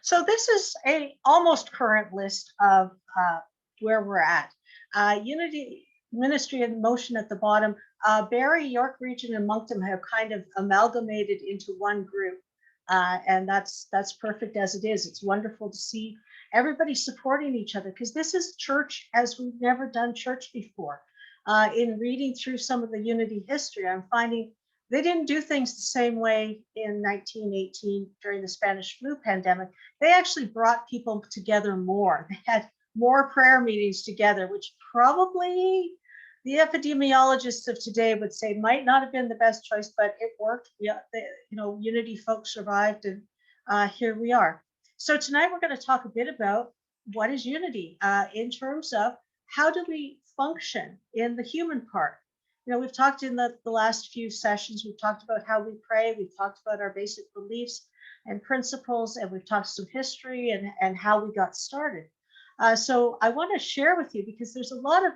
So this is a almost current list of where we're at. Unity Ministry in Motion at the bottom. Barrie, York Region, and Moncton have kind of amalgamated into one group, and that's perfect as it is. It's wonderful to see everybody supporting each other because this is church as we've never done church before. In reading through some of the Unity history, I'm finding they didn't do things the same way in 1918 during the Spanish flu pandemic. They actually brought people together more. They had more prayer meetings together, which probably the epidemiologists of today would say might not have been the best choice, but it worked. Yeah, Unity folks survived, and here we are. So tonight we're going to talk a bit about what is unity in terms of how do we function in the human part. We've talked in the last few sessions, we've talked about how we pray, we've talked about our basic beliefs and principles, and we've talked some history and how we got started. So I want to share with you because there's a lot of,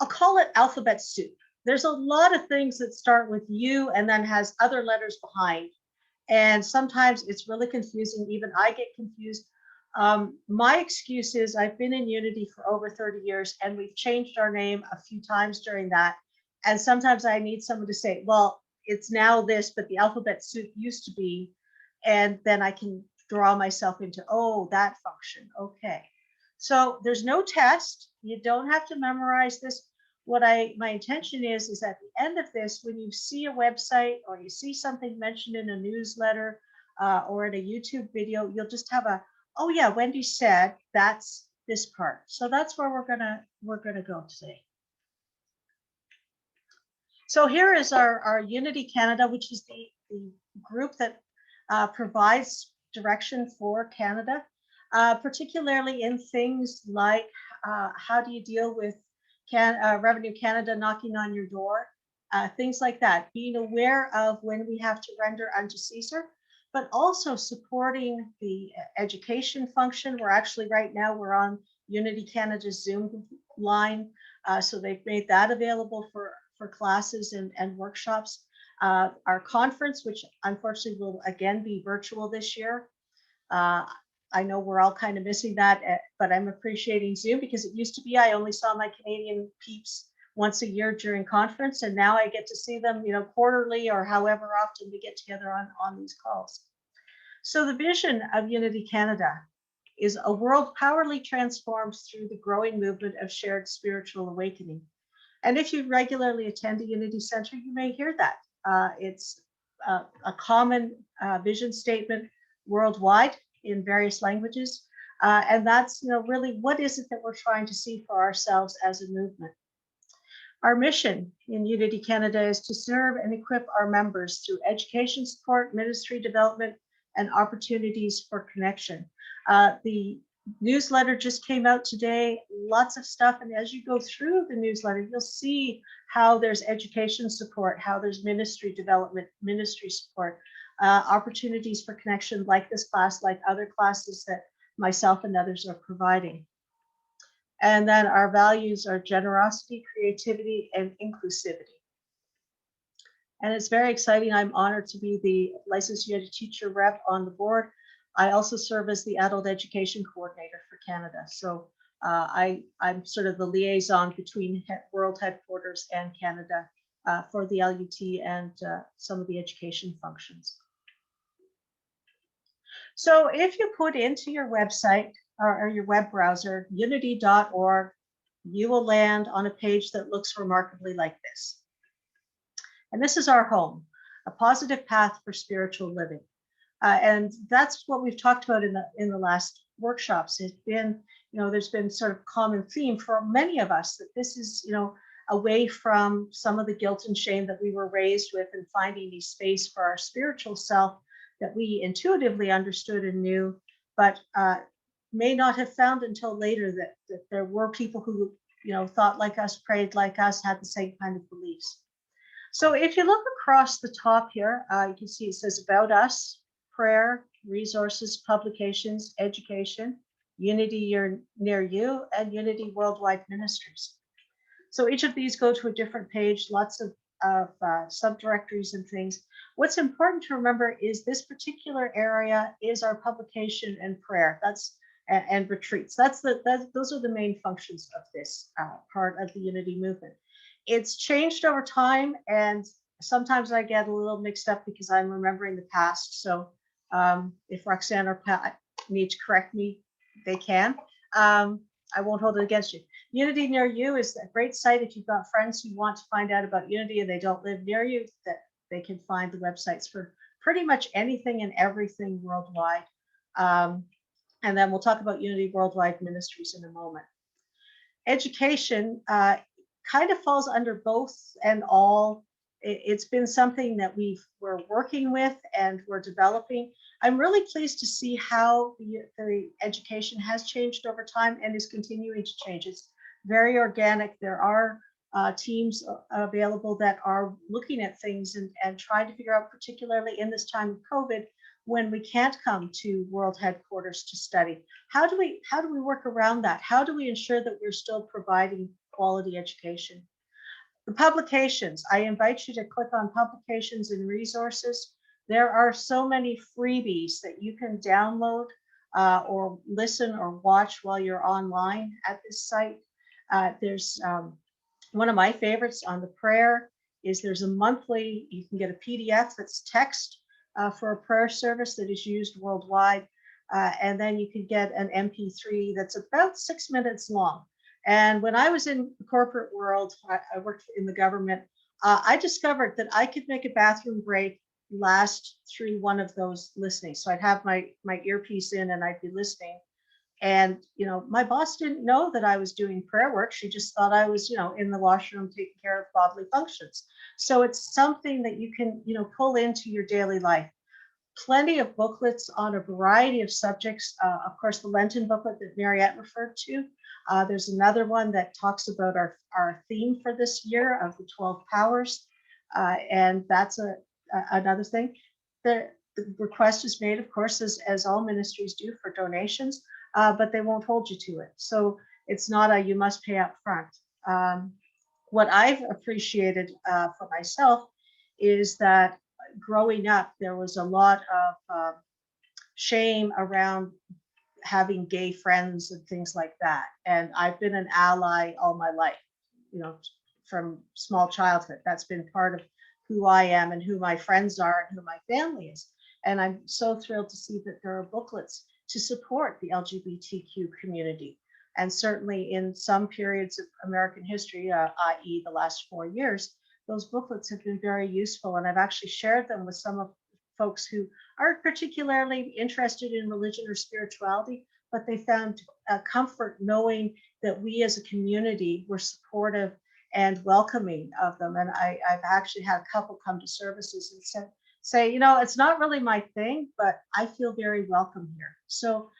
I'll call it alphabet soup. There's a lot of things that start with U and then has other letters behind. And sometimes it's really confusing. Even I get confused. My excuse is I've been in Unity for over 30 years and we've changed our name a few times during that. And sometimes I need someone to say, well, it's now this, but the alphabet soup used to be. And then I can draw myself into, oh, that function. Okay. So there's no test. You don't have to memorize this. My intention is at the end of this, when you see a website or you see something mentioned in a newsletter or in a YouTube video, you'll just have oh yeah, Wendy said that's this part. So that's where we're gonna go today. So here is our Unity Canada, which is the group that provides direction for Canada, particularly in things like how do you deal with Revenue Canada knocking on your door, things like that, being aware of when we have to render unto Caesar, but also supporting the education function. We're actually right now, we're on Unity Canada's Zoom line. So they've made that available for classes and workshops. Our conference, which unfortunately will again be virtual this year. I know we're all kind of missing that, but I'm appreciating Zoom because it used to be I only saw my Canadian peeps once a year during conference, and now I get to see them, quarterly or however often we get together on these calls. So the vision of Unity Canada is a world powerfully transformed through the growing movement of shared spiritual awakening. And if you regularly attend a Unity Center, you may hear that. It's a common vision statement worldwide in various languages. And that's, really what is it that we're trying to see for ourselves as a movement. Our mission in Unity Canada is to serve and equip our members through education support, ministry development, and opportunities for connection. The newsletter just came out today, lots of stuff. And as you go through the newsletter, you'll see how there's education support, how there's ministry development, ministry support, opportunities for connection like this class, like other classes that myself and others are providing. And then our values are generosity, creativity, and inclusivity. And it's very exciting. I'm honored to be the licensed Unity teacher rep on the board. I also serve as the adult education coordinator for Canada. So I'm sort of the liaison between world headquarters and Canada for the LUT and some of the education functions. So if you put into your website or your web browser, unity.org, you will land on a page that looks remarkably like this. And this is our home, a positive path for spiritual living. And that's what we've talked about in the last workshops. It's been, there's been sort of common theme for many of us that this is, away from some of the guilt and shame that we were raised with and finding a space for our spiritual self that we intuitively understood and knew, but may not have found until later that there were people who, thought like us, prayed like us, had the same kind of beliefs. So if you look across the top here, you can see it says About Us, Prayer, Resources, Publications, Education, Unity Near You, and Unity Worldwide Ministries. So each of these go to a different page, lots of of subdirectories and things. What's important to remember is this particular area is our publication and prayer. And retreats. Those are the main functions of this part of the Unity movement. It's changed over time, and sometimes I get a little mixed up because I'm remembering the past. So if Roxanne or Pat need to correct me, they can. I won't hold it against you. Unity Near You is a great site if you've got friends who want to find out about Unity and they don't live near you, that they can find the websites for pretty much anything and everything worldwide. And then we'll talk about Unity Worldwide Ministries in a moment. Education kind of falls under both and all. It's been something that we're working with and we're developing. I'm really pleased to see how the education has changed over time and is continuing to change. It's very organic. There are teams available that are looking at things and trying to figure out, particularly in this time of COVID, when we can't come to world headquarters to study. How do we work around that? How do we ensure that we're still providing quality education? The publications, I invite you to click on publications and resources. There are so many freebies that you can download or listen or watch while you're online at this site. There's one of my favorites on the prayer is there's a monthly, you can get a PDF that's text for a prayer service that is used worldwide. And then you can get an MP3 that's about 6 minutes long. And when I was in the corporate world, I worked in the government, I discovered that I could make a bathroom break last through one of those listening. So I'd have my earpiece in and I'd be listening. And, my boss didn't know that I was doing prayer work. She just thought I was, in the washroom taking care of bodily functions. So it's something that you can, pull into your daily life. Plenty of booklets on a variety of subjects. Of course, the Lenten booklet that Mariette referred to. There's another one that talks about our theme for this year of the 12 powers. And that's another thing. The request is made, of course, as all ministries do, for donations, but they won't hold you to it. So it's not you must pay up front. What I've appreciated for myself is that growing up, there was a lot of shame around having gay friends and things like that. And I've been an ally all my life, from small childhood. That's been part of who I am and who my friends are and who my family is. And I'm so thrilled to see that there are booklets to support the LGBTQ community. And certainly in some periods of American history, i.e. the last 4 years, those booklets have been very useful. And I've actually shared them with some of folks who aren't particularly interested in religion or spirituality, but they found comfort knowing that we as a community were supportive and welcoming of them. And I've actually had a couple come to services and say, it's not really my thing, but I feel very welcome here. So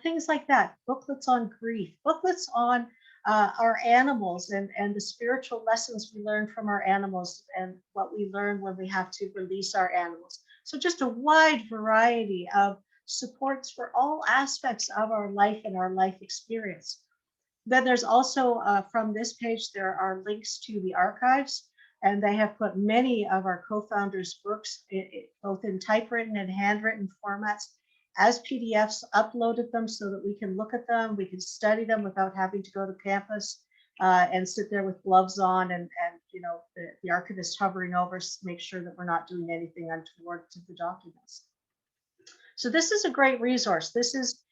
things like that, booklets on grief, booklets on our animals and the spiritual lessons we learn from our animals and what we learn when we have to release our animals. So just a wide variety of supports for all aspects of our life and our life experience. Then there's also from this page, there are links to the archives, and they have put many of our co-founders' books, both in typewritten and handwritten formats, as PDFs, uploaded them so that we can look at them, we can study them without having to go to campus and sit there with gloves on and the archivist hovering over to make sure that we're not doing anything untoward to the documents. So this is a great resource. This is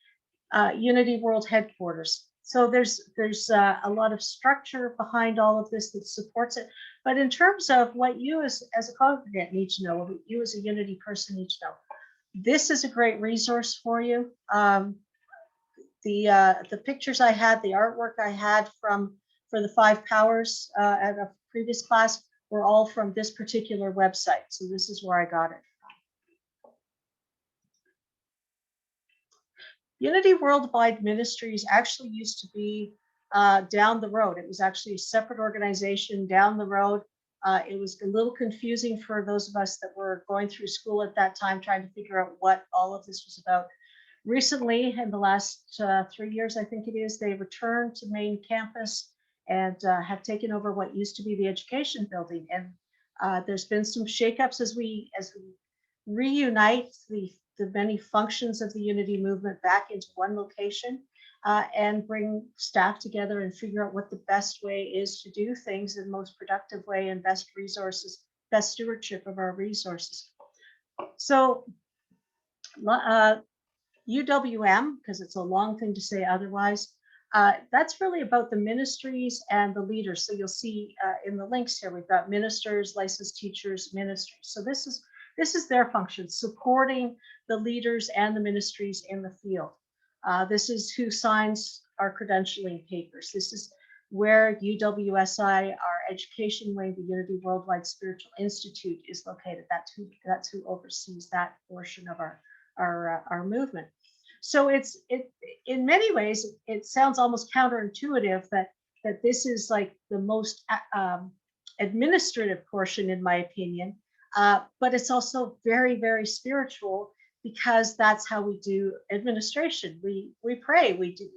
Unity World Headquarters. So there's a lot of structure behind all of this that supports it. But in terms of what you as a congregant need to know, what you as a Unity person need to know, this is a great resource for you. The pictures I had, the artwork I had for the 5 powers at a previous class were all from this particular website. So this is where I got it. Unity Worldwide Ministries actually used to be down the road. It was actually a separate organization down the road. It was a little confusing for those of us that were going through school at that time, trying to figure out what all of this was about. Recently, in the last 3 years, I think it is, they returned to main campus and have taken over what used to be the education building. And There's been some shakeups as we reunite the many functions of the unity movement back into one location, and bring staff together and figure out what the best way is to do things in the most productive way and best resources, best stewardship of our resources. So UWM, because it's a long thing to say otherwise, that's really about the ministries and the leaders. So you'll see in the links here, we've got ministers, licensed teachers, ministries. So this is their function, supporting the leaders and the ministries in the field. This is who signs our credentialing papers. This is where UWSI, our education wing, the Unity Worldwide Spiritual Institute, is located. That's who oversees that portion of our movement. So in many ways, it sounds almost counterintuitive that this is like the most administrative portion, in my opinion, but it's also very, very spiritual, because that's how we do administration. We pray, we do,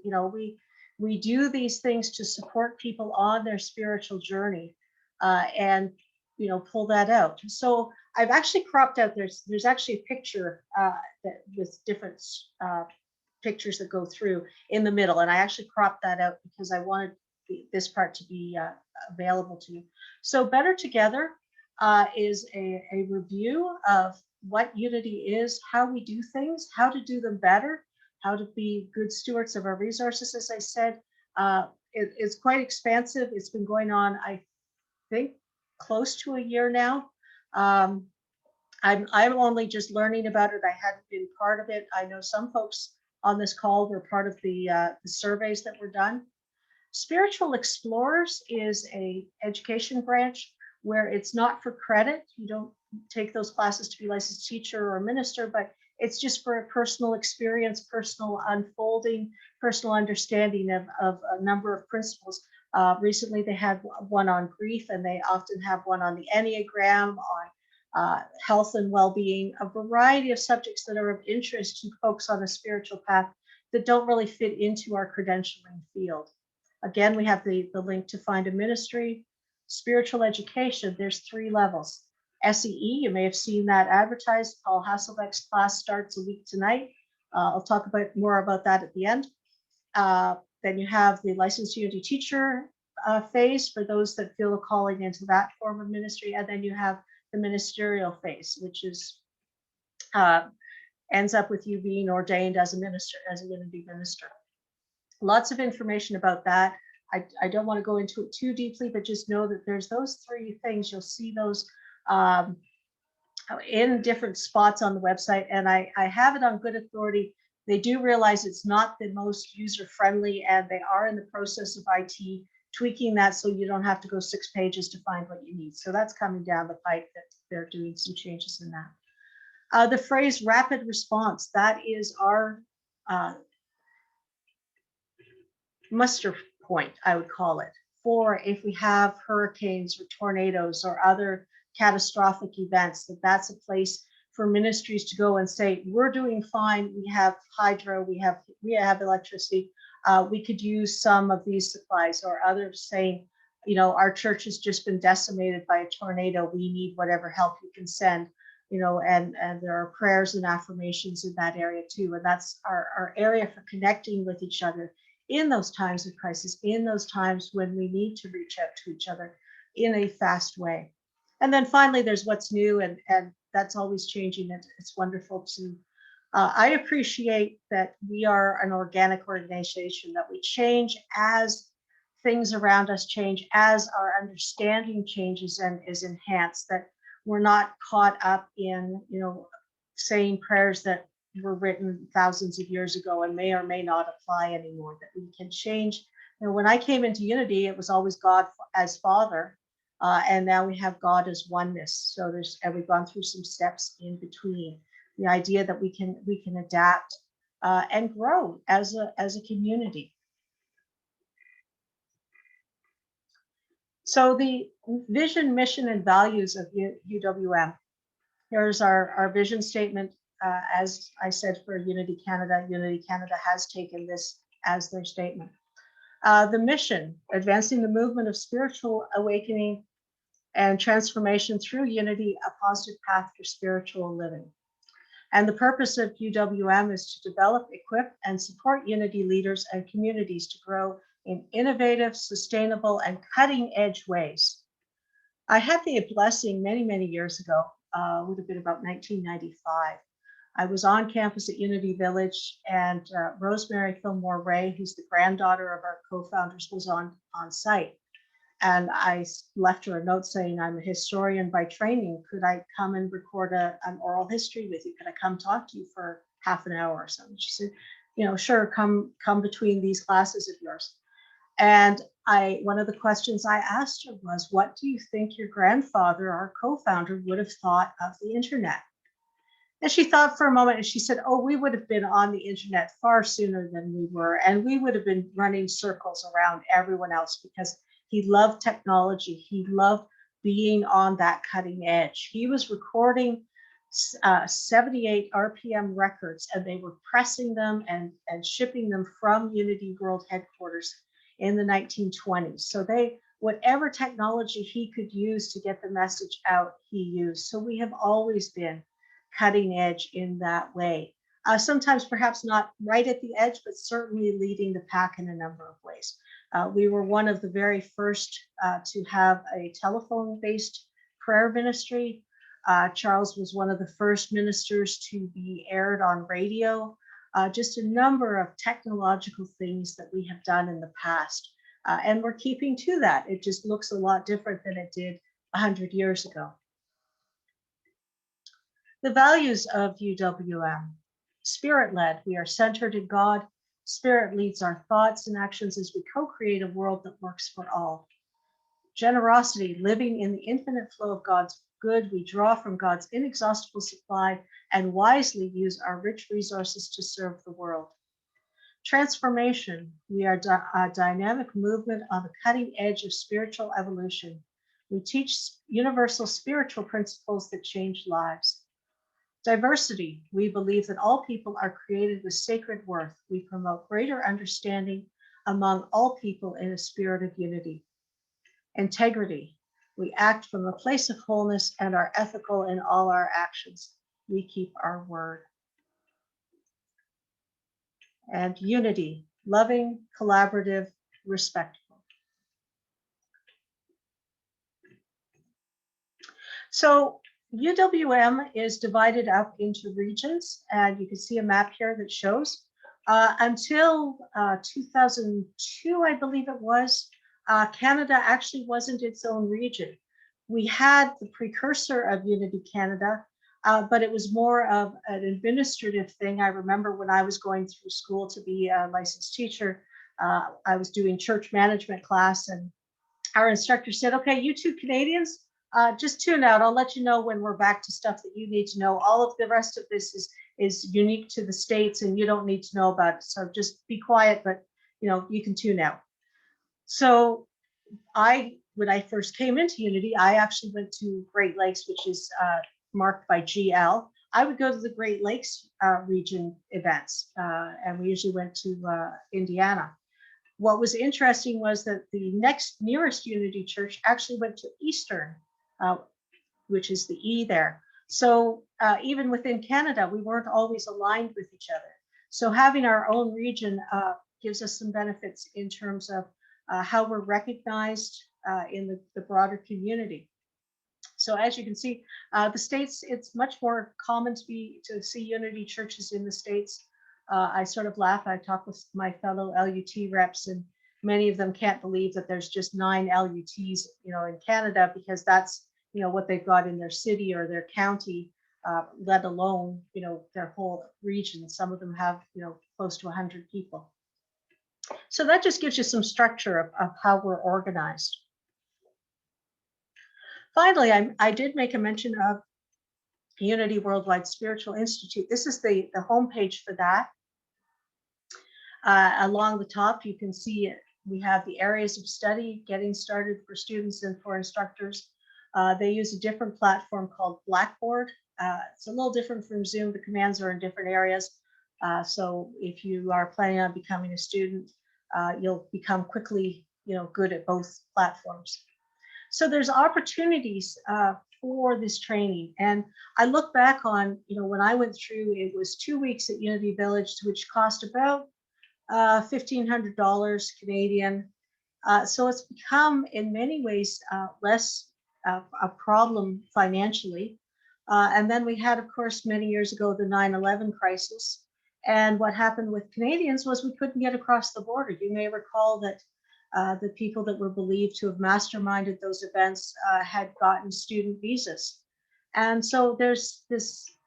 we do these things to support people on their spiritual journey, and pull that out. So I've actually cropped out, there's actually a picture that with different pictures that go through in the middle, and I actually cropped that out because I wanted this part to be available to you. So Better Together is a review of what unity is, how we do things, how to do them better, how to be good stewards of our resources. As I said, it's quite expansive. It's been going on, I think, close to a year now. I'm only just learning about it. I hadn't been part of it. I know some folks on this call were part of the surveys that were done. Spiritual Explorers is a education branch where it's not for credit. You don't take those classes to be licensed teacher or minister, but it's just for a personal experience, personal unfolding, personal understanding of a number of principles. Recently, they had one on grief, and they often have one on the Enneagram, on health and well-being, a variety of subjects that are of interest to folks on a spiritual path that don't really fit into our credentialing field. Again, we have the link to find a ministry. Spiritual education, there's 3 levels. SEE, you may have seen that advertised. Paul Hasselbeck's class starts a week tonight. I'll talk more about that at the end. Then you have the licensed unity teacher phase for those that feel a calling into that form of ministry. And then you have the ministerial phase, which is ends up with you being ordained as a minister, as a unity minister. Lots of information about that. I don't want to go into it too deeply, but just know that there's those 3 things. You'll see those in different spots on the website, and I have it on good authority. They do realize it's not the most user-friendly, and they are in the process of IT tweaking that so you don't have to go 6 pages to find what you need. So that's coming down the pipe, that they're doing some changes in that. The phrase rapid response, that is our muster point, I would call it, for if we have hurricanes or tornadoes or other catastrophic events, that's a place for ministries to go and say, we're doing fine, we have hydro, we have electricity, we could use some of these supplies. Or others saying, our church has just been decimated by a tornado, we need whatever help you can send, and there are prayers and affirmations in that area too. And that's our area for connecting with each other in those times of crisis, in those times when we need to reach out to each other in a fast way. And then finally, there's what's new, and that's always changing. It's wonderful to, I appreciate that we are an organic organization, that we change as things around us change, as our understanding changes and is enhanced, that we're not caught up in, saying prayers that were written thousands of years ago and may or may not apply anymore, that we can change. When I came into Unity, it was always God as Father, and now we have God as oneness. So and we've gone through some steps in between. The idea that we can adapt and grow as a community. So the vision, mission, and values of UWM. Here's our vision statement. As I said, for Unity Canada has taken this as their statement. The mission, advancing the movement of spiritual awakening and transformation through unity, a positive path for spiritual living. And the purpose of UWM is to develop, equip, and support unity leaders and communities to grow in innovative, sustainable, and cutting-edge ways. I had the blessing many, many years ago, would have been about 1995. I was on campus at Unity Village, and Rosemary Fillmore Ray, who's the granddaughter of our co-founders, was on site. And I left her a note saying, I'm a historian by training. Could I come and record an oral history with you? Could I come talk to you for half an hour or something? She said, sure, come between these classes of yours. And one of the questions I asked her was, what do you think your grandfather, our co-founder, would have thought of the internet? And she thought for a moment and she said, oh, we would have been on the internet far sooner than we were. And we would have been running circles around everyone else because he loved technology. He loved being on that cutting edge. He was recording 78 RPM records, and they were pressing them and shipping them from Unity World Headquarters in the 1920s. So whatever technology he could use to get the message out, he used. So we have always been cutting edge in that way. Sometimes perhaps not right at the edge, but certainly leading the pack in a number of ways. We were one of the very first to have a telephone-based prayer ministry. Charles was one of the first ministers to be aired on radio. Just a number of technological things that we have done in the past. And we're keeping to that. It just looks a lot different than it did 100 years ago. The values of UWM. Spirit-led, we are centered in God. Spirit leads our thoughts and actions as we co-create a world that works for all. Generosity, living in the infinite flow of God's good, we draw from God's inexhaustible supply and wisely use our rich resources to serve the world. Transformation, we are a dynamic movement on the cutting edge of spiritual evolution. We teach universal spiritual principles that change lives. Diversity, we believe that all people are created with sacred worth. We promote greater understanding among all people in a spirit of unity. Integrity, we act from a place of wholeness and are ethical in all our actions. We keep our word. And unity, loving, collaborative, respectful. So UWM is divided up into regions, and you can see a map here that shows. Until 2002, I believe it was, Canada actually wasn't its own region. We had the precursor of Unity Canada, but it was more of an administrative thing. I remember when I was going through school to be a licensed teacher, I was doing church management class, and our instructor said, okay, you two Canadians, just tune out. I'll let you know when we're back to stuff that you need to know. All of the rest of this is unique to the States and you don't need to know about it. So just be quiet, but you can tune out. So when I first came into Unity, I actually went to Great Lakes, which is marked by GL. I would go to the Great Lakes region events, and we usually went to Indiana. What was interesting was that the nearest Unity church actually went to Eastern, which is the E there. So even within Canada, we weren't always aligned with each other. So having our own region gives us some benefits in terms of how we're recognized in the broader community. So as you can see, the States, it's much more common to see Unity churches in the States. I sort of laugh. I talk with my fellow LUT reps, and many of them can't believe that there's just 9 LUTs, in Canada, because that's, what they've got in their city or their county, let alone, their whole region. Some of them have, close to 100 people. So that just gives you some structure of how we're organized. Finally, I did make a mention of Unity Worldwide Spiritual Institute. This is the homepage for that. Along the top, you can see we have the areas of study, getting started for students and for instructors. They use a different platform called Blackboard. It's a little different from Zoom. The commands are in different areas. So if you are planning on becoming a student, you'll become quickly, good at both platforms. So there's opportunities for this training. And I look back on, when I went through, it was 2 weeks at Unity Village, which cost about $1,500 Canadian. So it's become, in many ways, less a problem financially. And then we had, of course, many years ago, the 9/11 crisis. And what happened with Canadians was we couldn't get across the border. You may recall that the people that were believed to have masterminded those events had gotten student visas. And so there's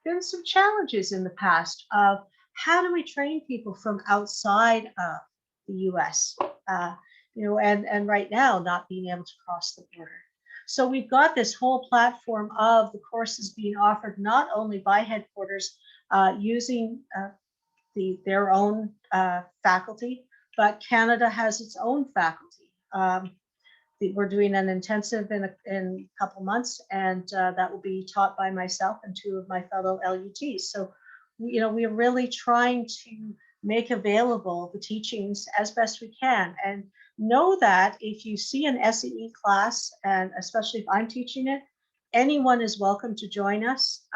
been some challenges in the past of how do we train people from outside of the US, and right now not being able to cross the border. So we've got this whole platform of the courses being offered not only by headquarters using their own faculty, but Canada has its own faculty. We're doing an intensive in a couple months, and that will be taught by myself and two of my fellow LUTs. So, we're really trying to make available the teachings as best we can. And know that if you see an SEE class, and especially if I'm teaching it, anyone is welcome to join us.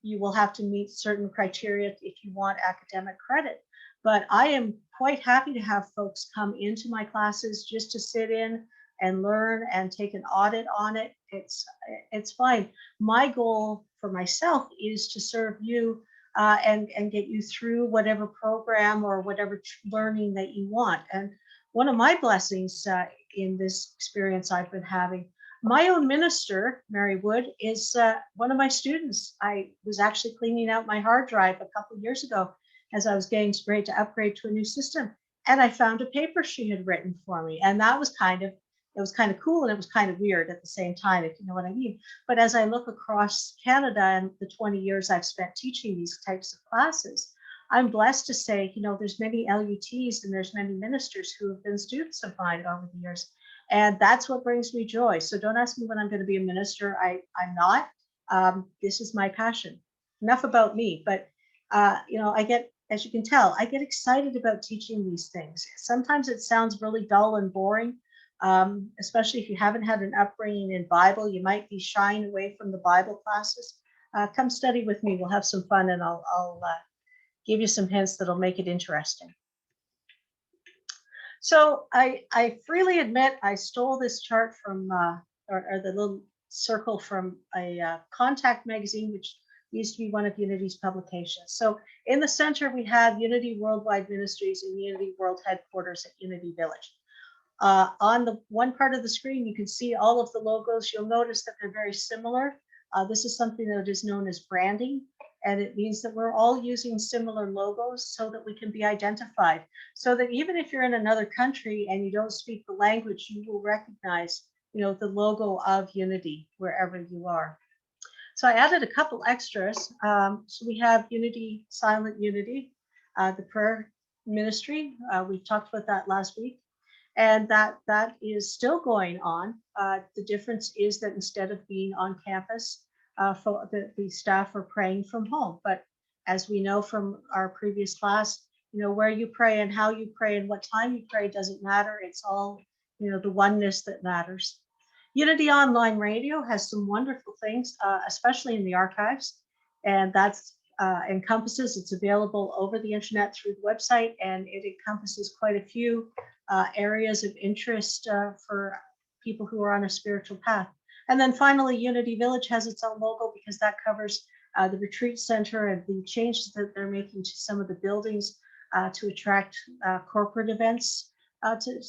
You will have to meet certain criteria if you want academic credit. But I am quite happy to have folks come into my classes just to sit in and learn and take an audit on it. It's fine. My goal for myself is to serve you and get you through whatever program or whatever learning that you want. And one of my blessings in this experience I've been having, my own minister, Mary Wood, is one of my students. I was actually cleaning out my hard drive a couple of years ago as I was getting ready to upgrade to a new system. And I found a paper she had written for me. And that was kind of cool, and it was kind of weird at the same time, if you know what I mean. But as I look across Canada and the 20 years I've spent teaching these types of classes, I'm blessed to say, there's many LUTs and there's many ministers who have been students of mine over the years. And that's what brings me joy. So don't ask me when I'm going to be a minister. I'm not. This is my passion. Enough about me. But, I get, as you can tell, I get excited about teaching these things. Sometimes it sounds really dull and boring, especially if you haven't had an upbringing in Bible. You might be shying away from the Bible classes. Come study with me. We'll have some fun, and I'll give you some hints that'll make it interesting. So I freely admit I stole this chart from, or the little circle from a Contact magazine, which used to be one of Unity's publications. So in the center, we have Unity Worldwide Ministries and Unity World Headquarters at Unity Village. On the one part of the screen, you can see all of the logos. You'll notice that they're very similar. This is something that is known as branding. And it means that we're all using similar logos so that we can be identified. So that even if you're in another country and you don't speak the language, you will recognize, the logo of Unity wherever you are. So I added a couple extras. So we have Unity, Silent Unity, the prayer ministry. We talked about that last week. And that is still going on. The difference is that instead of being on campus, for the staff are praying from home. But as we know from our previous class, where you pray and how you pray and what time you pray doesn't matter. It's all, the oneness that matters. Unity Online Radio has some wonderful things, especially in the archives. And that's encompasses, it's available over the internet through the website, and it encompasses quite a few areas of interest for people who are on a spiritual path. And then finally, Unity Village has its own logo because that covers the retreat center and the changes that they're making to some of the buildings to attract corporate events, to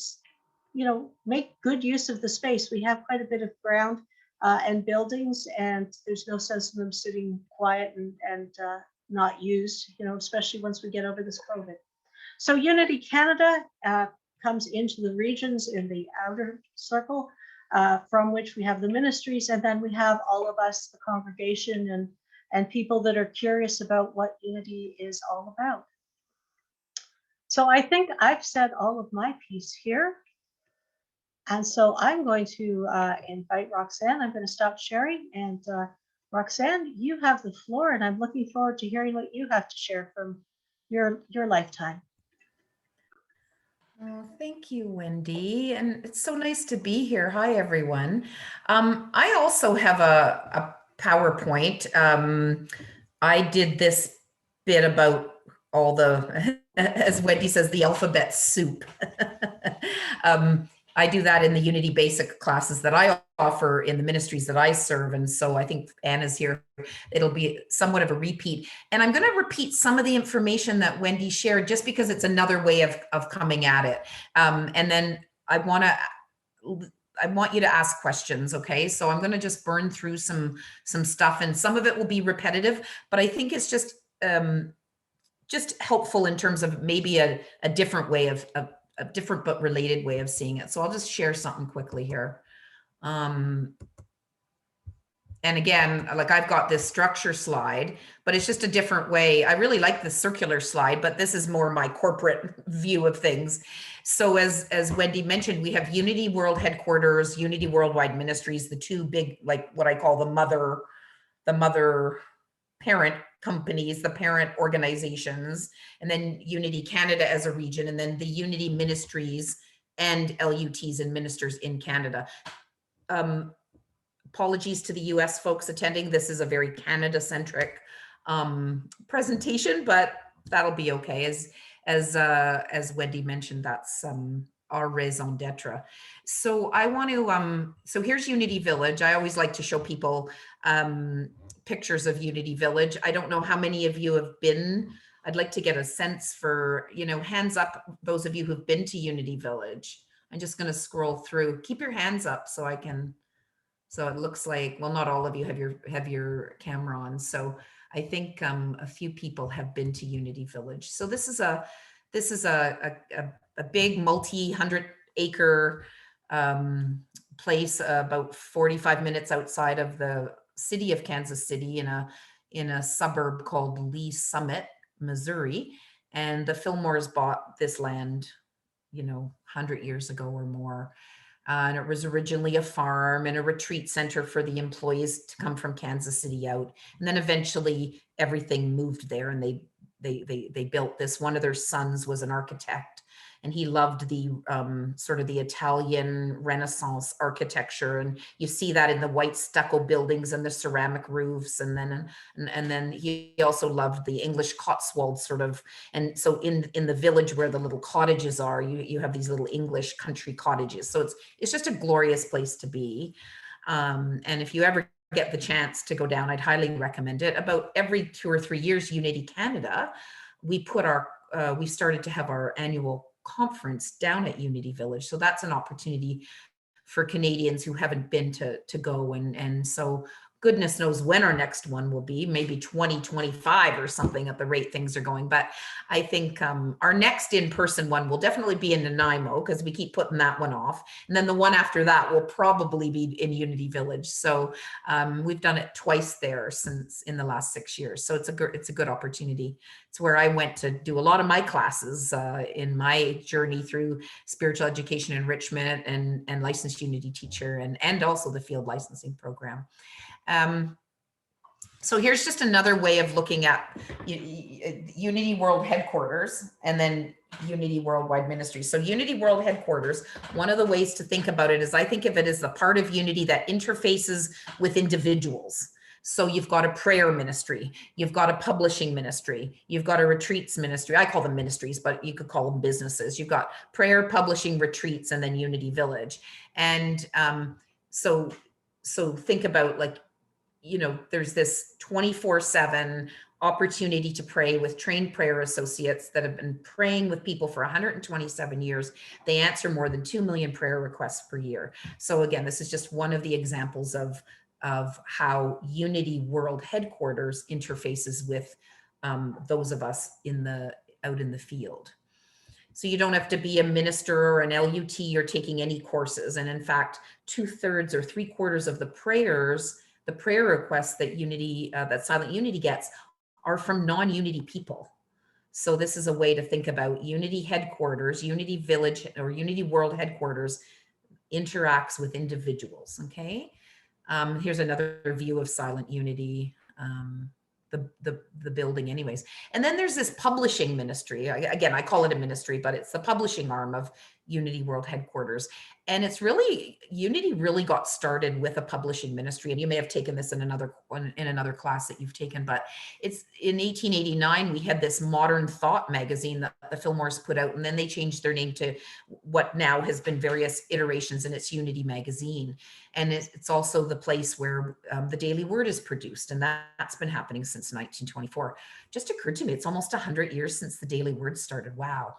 make good use of the space. We have quite a bit of ground and buildings, and there's no sense in them sitting quiet and not used, especially once we get over this COVID. So Unity Canada comes into the regions in the outer circle, from which we have the ministries, and then we have all of us, the congregation, and people that are curious about what Unity is all about. So I think I've said all of my piece here. And so I'm going to invite Roxanne. I'm going to stop sharing. And Roxanne, you have the floor, and I'm looking forward to hearing what you have to share from your lifetime. Oh, thank you, Wendy. And it's so nice to be here. Hi, everyone. I also have a PowerPoint. I did this bit about all the, as Wendy says, the alphabet soup. I do that in the Unity Basic classes that I offer in the ministries that I serve. And so I think Anna's here. It'll be somewhat of a repeat. And I'm going to repeat some of the information that Wendy shared just because it's another way of coming at it. And then I want you to ask questions, okay? So I'm going to just burn through some stuff, and some of it will be repetitive, but I think it's just helpful in terms of maybe a different way of a different but related way of seeing it. So I'll just share something quickly here. And again, like I've got this structure slide, but it's just a different way. I really like the circular slide, but this is more my corporate view of things. So as Wendy mentioned, we have Unity World Headquarters, Unity Worldwide Ministries, the two big, like what I call the mother parent companies, the parent organizations, and then Unity Canada as a region, and then the Unity Ministries and LUTs and ministers in Canada. Apologies to the US folks attending. This is a very Canada-centric presentation, but that'll be okay. As Wendy mentioned, that's our raison d'etre. So I want to, so here's Unity Village. I always like to show people pictures of Unity Village. I don't know how many of you have been. I'd like to get a sense for, hands up, those of you who've been to Unity Village. I'm just going to scroll through. Keep your hands up so I can. So it looks like, well, not all of you have your camera on. So I think a few people have been to Unity Village. So this is a big multi-100-acre place about 45 minutes outside of the city of Kansas City in a suburb called Lee Summit, Missouri. And the Fillmores bought this land, 100 years ago or more. And it was originally a farm and a retreat center for the employees to come from Kansas City out. And then eventually everything moved there, and they built this. One of their sons was an architect, and he loved the sort of the Italian Renaissance architecture. And you see that in the white stucco buildings and the ceramic roofs. And then he also loved the English Cotswold sort of. And so in the village where the little cottages are, you have these little English country cottages. So it's just a glorious place to be. And if you ever get the chance to go down, I'd highly recommend it. About every 2 or 3 years, Unity Canada, we started to have our annual conference down at Unity Village. So that's an opportunity for Canadians who haven't been to go. And so goodness knows when our next one will be, maybe 2025 or something at the rate things are going. But I think our next in-person one will definitely be in Nanaimo, because we keep putting that one off. And then the one after that will probably be in Unity Village. So we've done it twice there since in the last 6 years. So it's a good opportunity. It's where I went to do a lot of my classes in my journey through spiritual education enrichment and licensed Unity teacher, and also the field licensing program. So here's just another way of looking at Unity World Headquarters and then Unity Worldwide Ministries. So Unity World Headquarters, one of the ways to think about it is I think of it as the part of Unity that interfaces with individuals. So you've got a prayer ministry, you've got a publishing ministry, you've got a retreats ministry. I call them ministries, but you could call them businesses. You've got prayer, publishing, retreats, and then Unity Village. And so think about, like, there's this 24/7 opportunity to pray with trained prayer associates that have been praying with people for 127 years. They answer more than 2 million prayer requests per year. So again, this is just one of the examples of how Unity World Headquarters interfaces with those of us out in the field. So you don't have to be a minister or an LUT or taking any courses. And in fact, 2/3 or 3/4 of the prayer requests that Silent Unity gets are from non-Unity people. So this is a way to think about Unity Headquarters, Unity Village, or Unity World Headquarters interacts with individuals, okay? Here's another view of Silent Unity. the building anyways. And then there's this publishing ministry. Again, I call it a ministry, but it's the publishing arm of Unity World Headquarters. And it's really, Unity really got started with a publishing ministry. And you may have taken this in another class that you've taken, but it's in 1889, we had this Modern Thought magazine that the Fillmores put out, and then they changed their name to what now has been various iterations, and it's Unity Magazine. And it's also the place where the Daily Word is produced, and that's been happening since 1924. Just occurred to me, it's almost 100 years since the Daily Word started. Wow.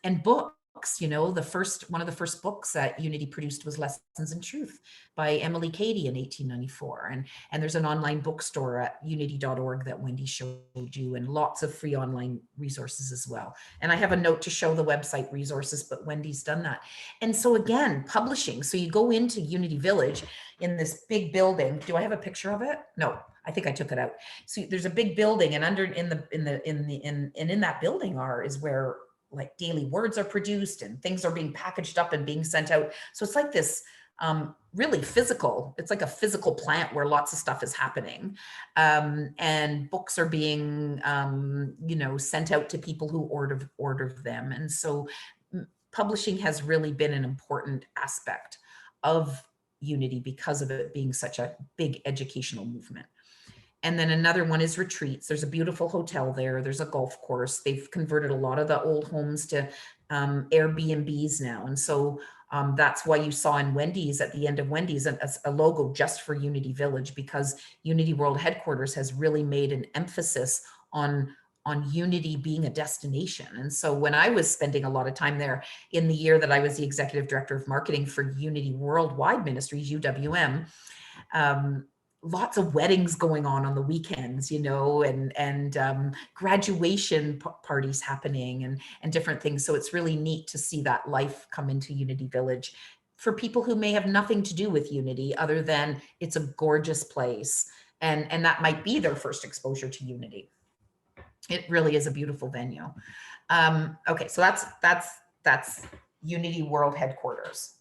And books, you know, one of the first books that Unity produced was Lessons in Truth by Emily Cady in 1894. And there's an online bookstore at unity.org that Wendy showed you, and lots of free online resources as well. And I have a note to show the website resources, but Wendy's done that. And so again, publishing. So you go into Unity Village in this big building. Do I have a picture of it? No, I think I took it out. So there's a big building, and in that building is where like daily words are produced and things are being packaged up and being sent out. So it's like this really physical, it's like a physical plant where lots of stuff is happening. And books are being, you know, sent out to people who order them. And so publishing has really been an important aspect of Unity because of it being such a big educational movement. And then another one is retreats. There's a beautiful hotel there. There's a golf course. They've converted a lot of the old homes to Airbnbs now. And so that's why you saw in Wendy's, at the end of Wendy's, a logo just for Unity Village, because Unity World Headquarters has really made an emphasis on Unity being a destination. And so when I was spending a lot of time there in the year that I was the executive director of marketing for Unity Worldwide Ministries, UWM, lots of weddings going on the weekends, you know, and graduation parties happening and different things. So it's really neat to see that life come into Unity Village for people who may have nothing to do with Unity other than it's a gorgeous place. And that might be their first exposure to Unity. It really is a beautiful venue. Okay, so that's Unity World Headquarters.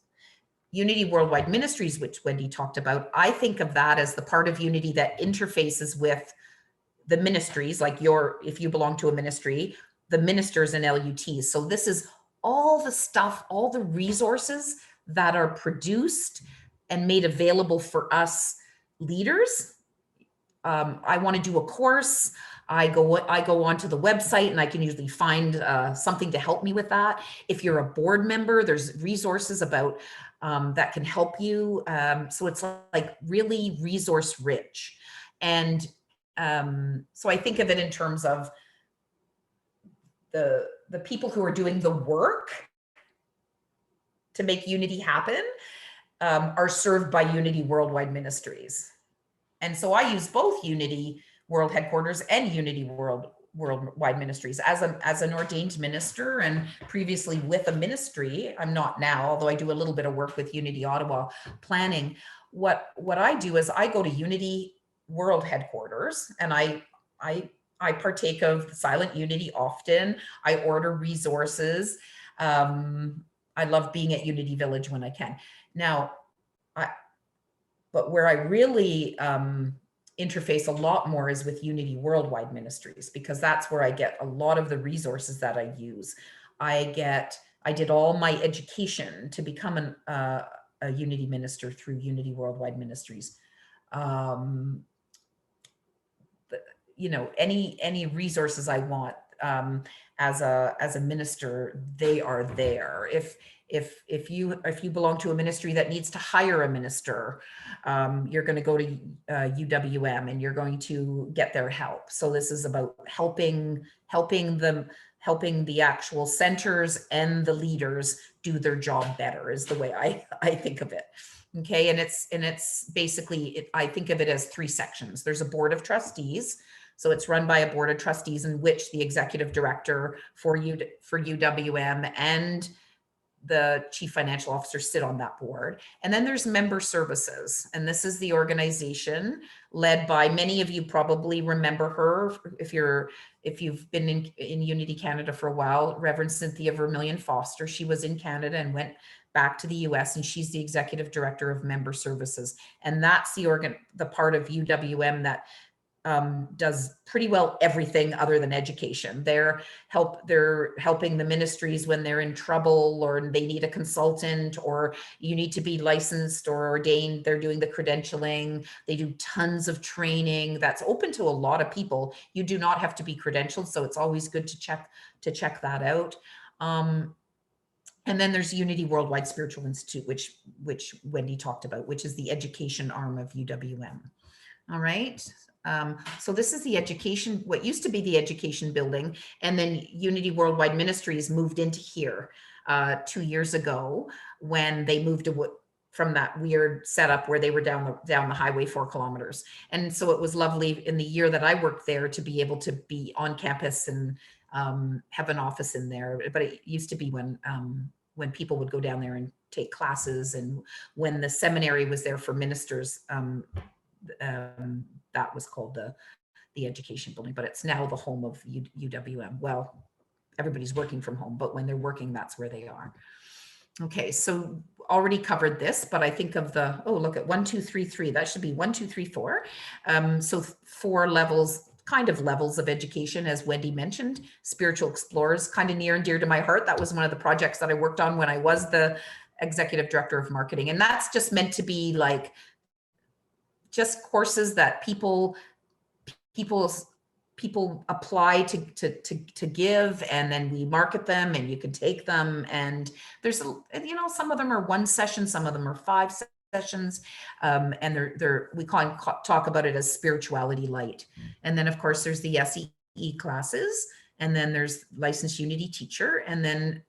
Unity Worldwide Ministries, which Wendy talked about, I think of that as the part of Unity that interfaces with the ministries, like if you belong to a ministry, the ministers and LUTs. So this is all the stuff, all the resources that are produced and made available for us leaders. I want to do a course. I go onto the website and I can usually find something to help me with that. If you're a board member, there's resources about that can help you. So it's like really resource rich. And so I think of it in terms of the people who are doing the work to make Unity happen are served by Unity Worldwide Ministries. And so I use both Unity World Headquarters and Unity Worldwide Ministries as an ordained minister, and previously with a ministry. I'm not now, although I do a little bit of work with Unity Ottawa planning. What I do is I go to Unity World Headquarters and I partake of Silent Unity often. I order resources. I love being at Unity Village when I can. Now, but where I really interface a lot more is with Unity Worldwide Ministries, because that's where I get a lot of the resources that I use. I did all my education to become a Unity minister through Unity Worldwide Ministries. You know, any resources I want as a minister, they are there. If you belong to a ministry that needs to hire a minister, you're going to go to UWM and you're going to get their help. So this is about helping the actual centers and the leaders do their job better, is the way I think of it. Okay, and it's basically, I think of it as three sections. There's a board of trustees. So it's run by a board of trustees in which the executive director for UWM and the chief financial officer sit on that board. And then there's member services. And this is the organization led by, many of you probably remember her if you've been in Unity Canada for a while, Reverend Cynthia Vermillion Foster. She was in Canada and went back to the US, and she's the executive director of member services. And that's the part of UWM that does pretty well everything other than education. They're helping the ministries when they're in trouble or they need a consultant or you need to be licensed or ordained. They're doing the credentialing. They do tons of training that's open to a lot of people. You do not have to be credentialed, so it's always good to check that out. And then there's Unity Worldwide Spiritual Institute, which Wendy talked about, which is the education arm of UWM. All right. So this is the education, what used to be the education building, and then Unity Worldwide Ministries moved into here 2 years ago when they moved from that weird setup where they were down the highway 4 kilometers. And so it was lovely in the year that I worked there to be able to be on campus and have an office in there. But it used to be when people would go down there and take classes, and when the seminary was there for ministers, that was called the education building, but it's now the home of UWM. Well, everybody's working from home, but when they're working, that's where they are. Okay, so already covered this, but I think of look at 1, 2, 3, 3. That should be 1, 2, 3, 4. So 4 levels, kind of levels of education, as Wendy mentioned. Spiritual Explorers, kind of near and dear to my heart. That was one of the projects that I worked on when I was the executive director of marketing, and that's just meant to be like just courses that people apply to give, and then we market them and you can take them. And there's, some of them are 1 session, some of them are 5 sessions. And we talk about it as spirituality light. And then of course there's the SEE classes, and then there's licensed Unity teacher, and then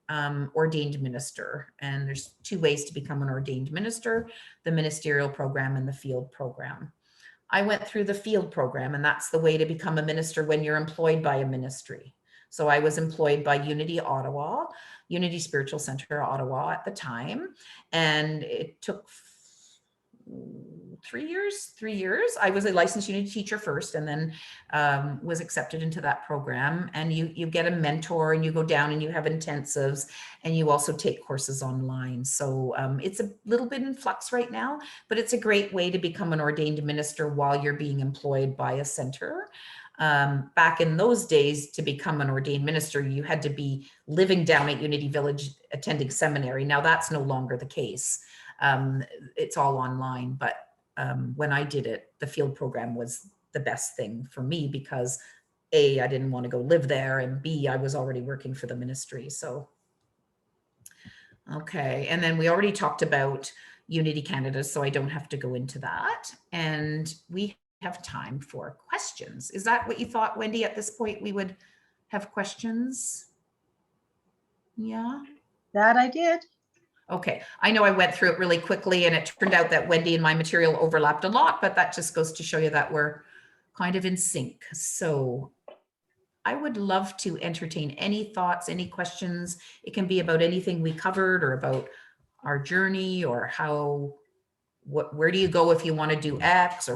ordained minister. And there's 2 ways to become an ordained minister: the ministerial program and the field program. I went through the field program, and that's the way to become a minister when you're employed by a ministry. So I was employed by Unity Ottawa, Unity Spiritual Center Ottawa at the time, and it took 3 years. I was a licensed Unity teacher first, and then was accepted into that program. And you get a mentor, and you go down and you have intensives, and you also take courses online. So it's a little bit in flux right now, but it's a great way to become an ordained minister while you're being employed by a center. Back in those days, to become an ordained minister, you had to be living down at Unity Village, attending seminary. Now that's no longer the case. It's all online, but when I did it, the field program was the best thing for me because A, I didn't want to go live there, and B, I was already working for the ministry. So, okay. And then we already talked about Unity Canada, so I don't have to go into that. And we have time for questions. Is that what you thought, Wendy, at this point we would have questions? Yeah. That I did. Okay, I know I went through it really quickly, and it turned out that Wendy and my material overlapped a lot, but that just goes to show you that we're kind of in sync. So I would love to entertain any thoughts, any questions. It can be about anything we covered, or about our journey, or where do you go if you want to do X, or